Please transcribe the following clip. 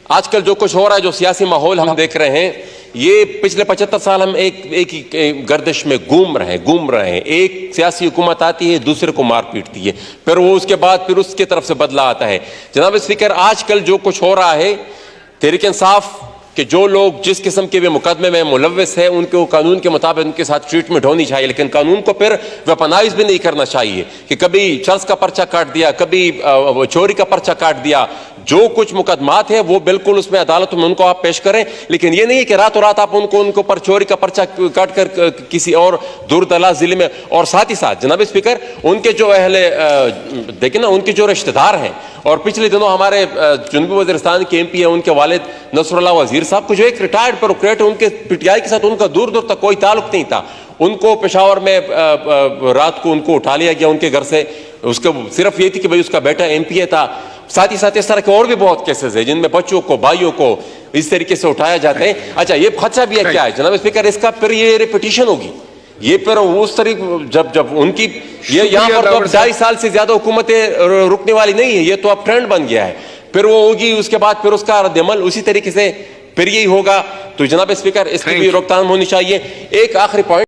आजकल जो कुछ हो रहा है, जो सियासी माहौल हम देख रहे हैं, ये पिछले 75 साल हम एक ही गर्दिश में घूम रहे हैं। एक सियासी हुकूमत आती है, दूसरे को मार पीटती है, फिर वो उसके बाद फिर उसके तरफ से बदला आता है। जनाब स्पीकर, आजकल जो कुछ हो रहा है, तहरीक इंसाफ कि जो लोग जिस किस्म के भी मुकदमे में मुलव्वस है, उनको कानून के मुताबिक उनके साथ ट्रीटमेंट होनी चाहिए, लेकिन कानून को फिर वेपनाइज भी नहीं करना चाहिए कि कभी चर्च का पर्चा काट दिया, कभी चोरी का पर्चा काट दिया। जो कुछ मुकदमात है वो बिल्कुल उसमें अदालत में उनको आप पेश करें, लेकिन ये नहीं कि रातों रात आप उनको पर चोरी का पर्चा काट कर किसी और दूर दराज जिले में। और साथ ही साथ जनाब स्पीकर, उनके जो अहले देखें ना, उनके जो रिश्तेदार हैं, और पिछले दिनों हमारे जनूबी वज़ीरिस्तान के MP है, उनके वालिद नसरुल्लाह वजीर साहब को, जो एक रिटायर्ड ब्यूरोक्रेट है, उनके PTI के साथ उनका दूर दूर तक कोई ताल्लुक नहीं था। उनको पेशावर में रात को उनको उठा लिया गया उनके घर से। उसको सिर्फ ये थी कि भाई उसका बेटा MPA था। साथ ही साथ इस तरह के और भी बहुत केसेस है जिनमें बच्चों को, भाइयों को इस तरीके से उठाया जाता है। अच्छा, ये खदशा भी है क्या है जनाब स्पीकर, इसका फिर ये रिपीटिशन होगी, ये फिर उस तरीके जब उनकी ये यहाँ पर तो 2.5 साल से ज्यादा हुकूमतें रुकने वाली नहीं है, ये तो अब ट्रेंड बन गया है। फिर वो होगी, उसके बाद फिर उसका रद्द-ए-अमल उसी तरीके से फिर यही होगा। तो जनाब स्पीकर, इसकी भी रोकथाम होनी चाहिए। एक आखिरी पॉइंट